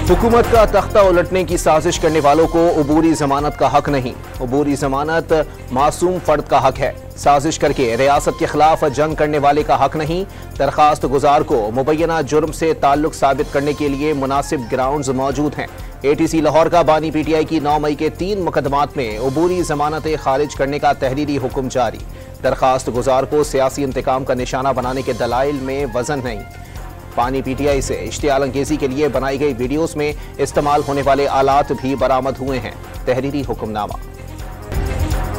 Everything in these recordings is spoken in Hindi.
हुकूमत का तख्ता उलटने की साजिश करने वालों को अबूरी जमानत का हक नहीं। अबूरी जमानत मासूम फर्द का हक है। साजिश करके रियासत के खिलाफ जंग करने वाले का हक नहीं। दरखास्त गुजार को मुबैना जुर्म से ताल्लुक साबित करने के लिए मुनासिब ग्राउंड्स मौजूद हैं। ATC लाहौर का बानी PTI की 9 मई के 3 मुकदमात में अबूरी जमानतें खारिज करने का तहरीरी हुक्म जारी। दरखास्त गुजार को सियासी इंतकाम का निशाना बनाने के दलाइल में वजन नहीं। बानी PTI से इश्तियाल अंगेजी के लिए बनाई गई वीडियोस में इस्तेमाल होने वाले आलात भी बरामद हुए हैं। तहरीरी हुक्मनामा।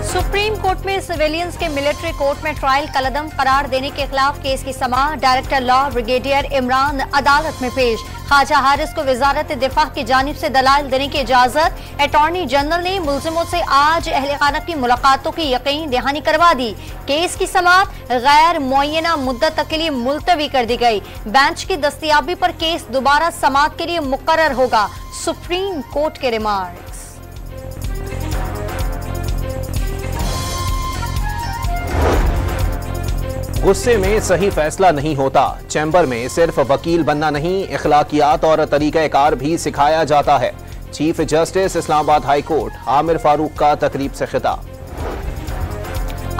सुप्रीम कोर्ट में सिविलियंस के मिलिट्री कोर्ट में ट्रायल कलदम करार देने के खिलाफ केस की समाअत डायरेक्टर लॉ ब्रिगेडियर इमरान अदालत में पेश। ख्वाजा हारिस को वजारत दिफा की जानिब से दलाइल देने की इजाजत। अटॉर्नी जनरल ने मुलजिमों से आज अहले खाना की मुलाकातों की यकीन दहानी करवा दी। केस की समाअत गैर मुअय्यना मुद्दत तक के लिए मुलतवी कर दी गई। बेंच की दस्तयाबी पर केस दोबारा समाअत के लिए मुकर्रर होगा। सुप्रीम कोर्ट के रिमार्क्स। गुस्से में सही फैसला नहीं होता। चैम्बर में सिर्फ वकील बनना नहीं, इखलाकियात और तरीक़ाकार भी सिखाया जाता है। Chief justice Islamabad high court Aamir Farooq का तकरीब से खिताब।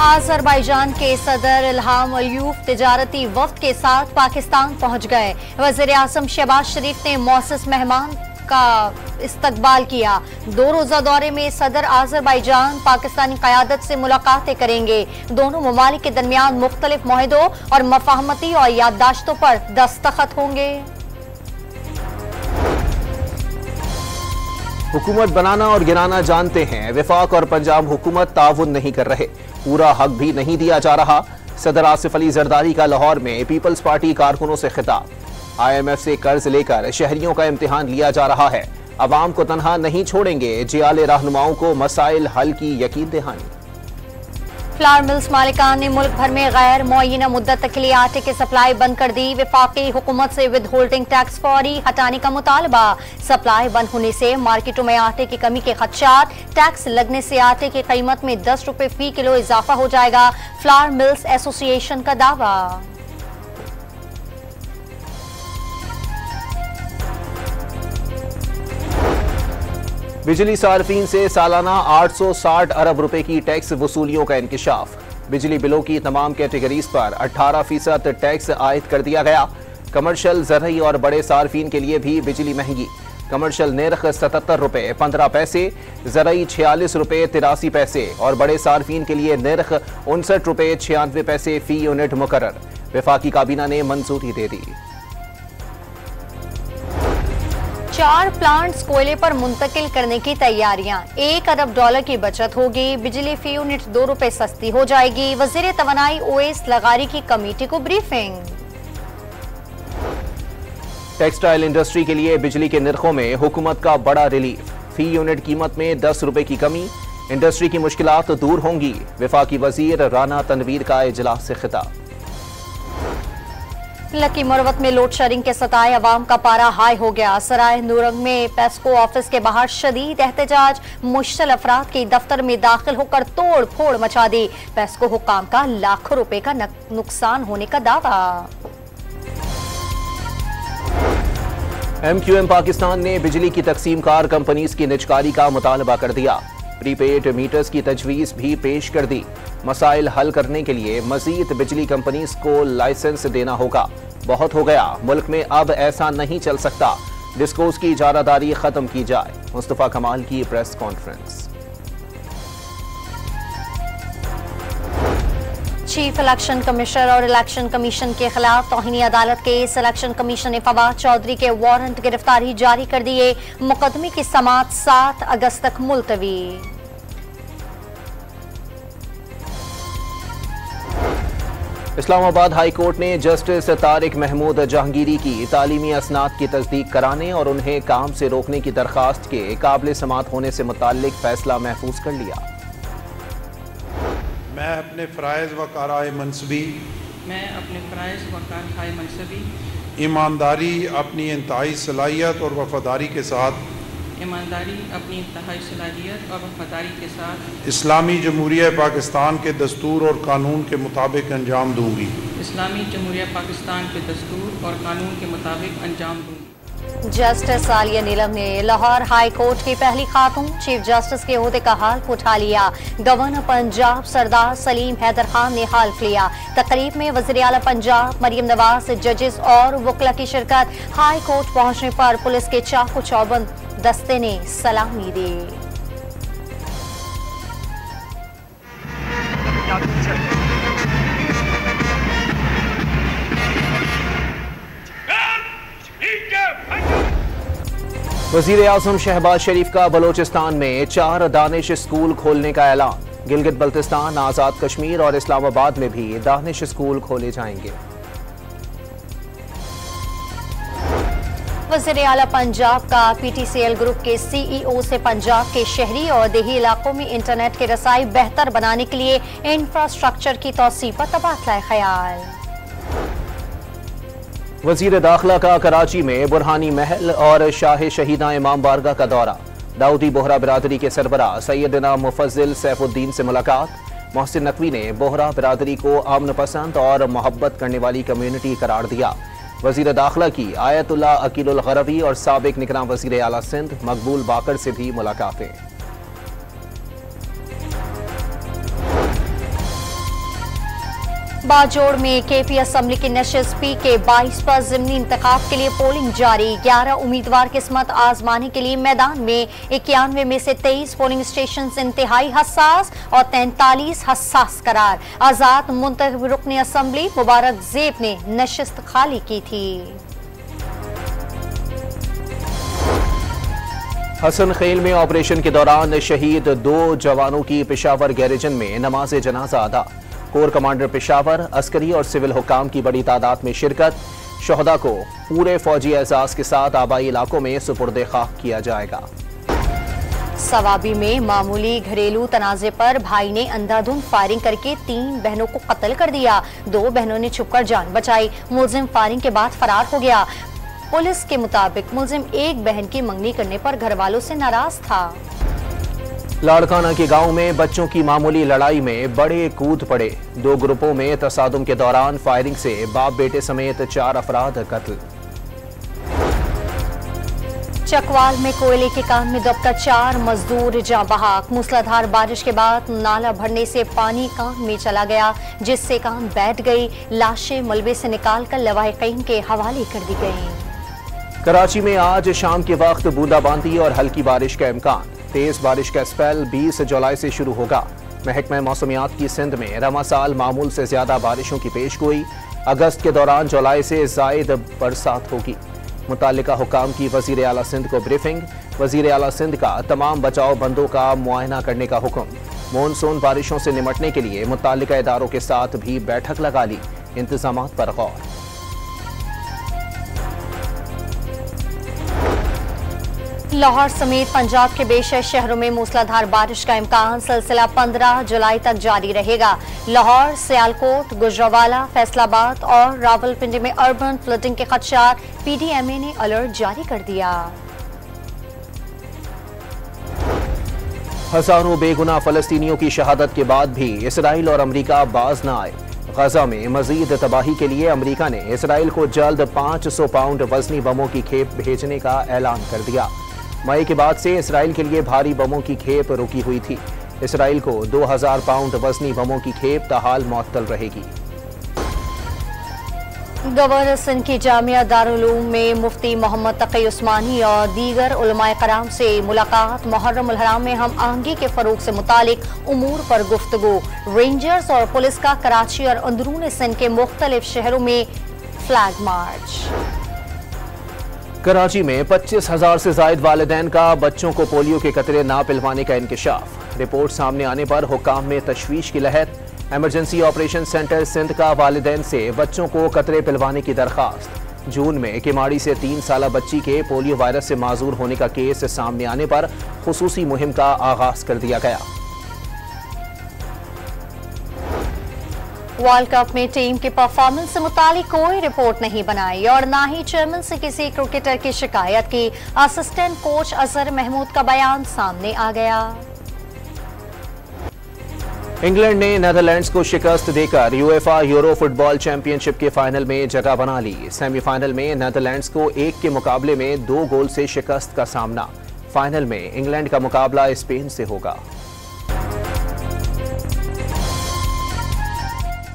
आज़रबाईजान के सदर इल्हाम अलियूफ तिजारती वफ्द के साथ पाकिस्तान पहुंच गए। वज़ीर आज़म शहबाज शरीफ ने मौसस मेहमान का इस्तकबाल किया। 2 रोजा दौरे में सदर आज़रबाईजान पाकिस्तानी क़यादत से मुलाकातें करेंगे। दोनों ममालिक के दरमियान मुख्तलिफ मुआहदों और मफाहमती और याददाश्तों पर दस्तखत होंगे। हुकूमत बनाना और गिराना जानते हैं, वफाक और पंजाब हुकूमत ताउन नहीं कर रहे। पूरा हक भी नहीं दिया जा रहा। सदर आसिफ अली जरदारी का लाहौर में पीपल्स पार्टी कारकुनों से खिताब। IMF से कर्ज लेकर शहरियों का इम्तिहान लिया जा रहा है। अवाम को तनहा नहीं छोड़ेंगे। जियाले रहनुमाओं को मसाइल हल की यकीन दहानी। फ्लावर मिल्स मालिकान ने मुल्क भर में गैर मुअय्यना मुद्दत तक के लिए आटे की सप्लाई बंद कर दी। वफाकी हुकूमत से विद होल्डिंग टैक्स फौरी हटाने का मुतालबा। सप्लाई बंद होने से मार्केटों में आटे की कमी के खदशात। टैक्स लगने से आटे की कीमत में 10 रुपए फी किलो इजाफा हो जाएगा। फ्लावर मिल्स एसोसिएशन का दावा। बिजली सार्फिन से सालाना 860 अरब रुपए की टैक्स वसूलियों का इंकिशाफ। बिजली बिलों की तमाम कैटेगरीज पर 18% टैक्स आयद कर दिया गया। कमर्शियल, ज़रई और बड़े सार्फिन के लिए भी बिजली महंगी। कमर्शियल निर्ख 77 रुपए 15 पैसे, ज़रई 46 रुपए 83 पैसे और बड़े सार्फिन के लिए निर्ख 59 रुपए 96 पैसे फी यूनिट मुकर्रर। वफाकी काबीना ने मंजूरी दे दी। 4 प्लांट्स कोयले पर मुंतकिल करने की तैयारियां। $1 अरब की बचत होगी। बिजली फी यूनिट 2 रुपए सस्ती हो जाएगी। वजीर तवानाई ओएस लगारी की कमेटी को ब्रीफिंग। टेक्सटाइल इंडस्ट्री के लिए बिजली के निर्खों में हुकूमत का बड़ा रिलीफ। फी यूनिट कीमत में 10 रुपए की कमी। इंडस्ट्री की मुश्किलात दूर होंगी। वफाकी वजीर राना तनवीर का इजलास से खिताब। लकी मरवत में लोड शेडिंग के सताए अवाम का पारा हाई हो गया। सराय नूरंग में पेस्को ऑफिस के बाहर शदीद एहतजाज। मुश्तल अफराद की दफ्तर में दाखिल होकर तोड़ फोड़ मचा दी। पेस्को हुक्काम का लाखों रुपए का नुकसान होने का दावा। MQM पाकिस्तान ने बिजली की तकसीमकार कंपनीज की निजकारी का मुतालबा कर दिया। प्रीपेड मीटर्स की तजवीज़ भी पेश कर दी। मसाइल हल करने के लिए मजीद बिजली कंपनीज को लाइसेंस देना होगा। बहुत हो गया, मुल्क में अब ऐसा नहीं चल सकता। डिस्कोस की इजारादारी खत्म की जाए। मुस्तफा कमाल की press conference. Chief election commissioner और इलेक्शन कमीशन के खिलाफ तौहीनी अदालत केस। इलेक्शन कमीशन ने फवाद चौधरी के वारंट गिरफ्तारी जारी कर दिए। मुकदमे की समाअत 7 अगस्त तक मुलतवी। इस्लामाबाद हाई कोर्ट ने जस्टिस तारिक महमूद जहांगीरी की तालीमी असनाद की तस्दीक कराने और उन्हें काम से रोकने की दरखास्त के काबिल समाअत होने से मुताल्लिक फैसला महफूज कर लिया। मैं अपने फ़राइज़ व कारए मनसबी ईमानदारी, अपनी इंतहाई सलाहियत और वफादारी के साथ इस्लामी जमहूरिया पाकिस्तान के दस्तूर और कानून के मुताबिक अंजाम दूंगी। जस्टिस आलिया नीलम ने लाहौर हाई कोर्ट की पहली खातून चीफ जस्टिस के ओहदे का हाल्फ उठा लिया। गवर्नर पंजाब सरदार सलीम हैदर खान ने हाल्फ लिया। तकरीब में वज़ीर आला पंजाब मरियम नवाज, जजेस और वकला की शिरकत। हाई कोर्ट पहुंचने पर पुलिस के चाकू चौबंद दस्ते ने सलामी दी। वज़ीर आज़म शहबाज शरीफ का बलोचिस्तान में 4 दानिश स्कूल खोलने का ऐलान। गिलगित बल्तिस्तान, आज़ाद कश्मीर और इस्लामाबाद में भी दानिश स्कूल खोले जाएंगे। वज़ीर आला पंजाब का PTCL ग्रुप के CEO से पंजाब के शहरी और देही इलाकों में इंटरनेट की रसाई बेहतर बनाने के लिए इंफ्रास्ट्रक्चर की तौसीह पर तबादला ख्याल। वज़ीर दाखिला का कराची में बुरहानी महल और शाह शहीदा इमाम बारगाह का दौरा। दाऊदी बोहरा बिरादरी के सरबराह सैयदना मुफज्जिल सैफुद्दीन से मुलाकात। मोहसिन नकवी ने बोहरा बिरादरी को अमन पसंद और मोहब्बत करने वाली कम्युनिटी करार दिया। वज़ीर दाखिला की आयतुल्ला अकीलुल गरवी और साबिक निगरान वज़ीर आला सिंध मकबूल बाकर से भी मुलाकातें। बाजोड़ में KP असम्बली की नशिस्त के 22 पर ज़िमनी इंतखाब के लिए पोलिंग जारी। 11 उम्मीदवार किस्मत आजमाने के लिए मैदान में। 91 में से 23 पोलिंग स्टेशन इंतहाई हसास और 43 हसास करार। आजाद मुंतखब रुकन असम्बली मुबारक ज़ेब ने नशिस्त खाली की थी। हसन खेल में ऑपरेशन के दौरान शहीद 2 जवानों की पेशावर गैरिजन में नमाज जनाजा अदा। कोर कमांडर पेशावर, अस्करी और सिविल हुकाम की बड़ी तादाद में शिरकत। शहदा को पूरे फौजी एजाज के साथ आबाई इलाकों में सुपुर्द खाक किया जाएगा। सवाबी में मामूली घरेलू तनाजे पर भाई ने अंधाधुंध फायरिंग करके 3 बहनों को कत्ल कर दिया। 2 बहनों ने छुपकर जान बचाई। मुलजिम फायरिंग के बाद फरार हो गया। पुलिस के मुताबिक मुलजिम एक बहन की मंगनी करने पर घर वालों से नाराज था। लाड़काना के गांव में बच्चों की मामूली लड़ाई में बड़े कूद पड़े। 2 ग्रुपों में तसादुम के दौरान फायरिंग से बाप बेटे समेत 4 अफराद कत्ल। चकवाल में कोयले के काम में दबकर 4 मजदूर जाँ बहाक। मूसलाधार बारिश के बाद नाला भरने से पानी काम में चला गया, जिससे काम बैठ गई। लाशें मलबे से निकालकर लवाहिकीन के हवाले कर दी गई। कराची में आज शाम के वक्त बूंदाबांदी और हल्की बारिश का इम्कान। तेज बारिश का स्पेल 20 जुलाई से शुरू होगा। महकमा मौसमियात की सिंध में रवा साल मामूल से ज्यादा बारिशों की पेशगोई। अगस्त के दौरान जुलाई से जायद बरसात होगी। मुतालिका हुकाम की वज़ीर आला सिंध को ब्रीफिंग। वज़ीर आला सिंध का तमाम बचाव बंदों का मुआयना करने का हुक्म। मानसून बारिशों से निमटने के लिए मुतालिका इदारों के साथ भी बैठक लगा ली। इंतजामात पर गौर। लाहौर समेत पंजाब के बेशर शहरों में मूसलाधार बारिश का इम्कान। सिलसिला 15 जुलाई तक जारी रहेगा। लाहौर, सियालकोट, गुजरावाला, फैसलाबाद और रावलपिंडी में अर्बन फ्लडिंग के खदशात। PDMA ने अलर्ट जारी कर दिया। हजारों बेगुनाह फलस्तीनियों की शहादत के बाद भी इसराइल और अमरीका बाज न आए। गजा में मजीद तबाही के लिए अमरीका ने इसराइल को जल्द 500 पाउंड वजनी बमों की खेप भेजने का ऐलान कर दिया। मई के बाद से इसराइल के लिए भारी बमों की खेप रुकी हुई थी। इसराइल को 2000 पाउंड वजनी बमों की खेप ताहाल मुअत्तल रहेगी। गवर्नर सिंध की जामिया दारुल उलूम में मुफ्ती मोहम्मद तकी उस्मानी और दीगर उलमाए कराम से मुलाकात। मुहर्रम उल हराम में हम आहंगी के फरोग से मुतालिक उमूर पर गुफ्तगू। रेंजर्स और पुलिस का कराची और अंदरून सिंध के मुख्तलिफ शहरों में फ्लैग मार्च। कराची में 25,000 से जायद वालिदैन का बच्चों को पोलियो के कतरे ना पिलवाने का इंकशाफ। रिपोर्ट सामने आने पर हुकाम में तशवीश की लहर। इमरजेंसी ऑपरेशन सेंटर सिंध का वालिदैन से बच्चों को कतरे पिलवाने की दरखास्त। जून में किमाड़ी से 3 साला बच्ची के पोलियो वायरस से माजूर होने का केस सामने आने पर खुसूसी मुहिम का आगाज कर दिया गया। वर्ल्ड कप में टीम की परफॉर्मेंस से मुतालिक कोई रिपोर्ट नहीं बनाई और ना ही चेयरमैन से किसी क्रिकेटर की शिकायत की। असिस्टेंट कोच अजहर महमूद का बयान सामने आ गया। इंग्लैंड ने नेदरलैंड्स को शिकस्त देकर यूएफा यूरो फुटबॉल चैंपियनशिप के फाइनल में जगह बना ली। सेमीफाइनल में नेदरलैंड्स को 1 के मुकाबले में 2 गोल से शिकस्त का सामना। फाइनल में इंग्लैंड का मुकाबला स्पेन से होगा।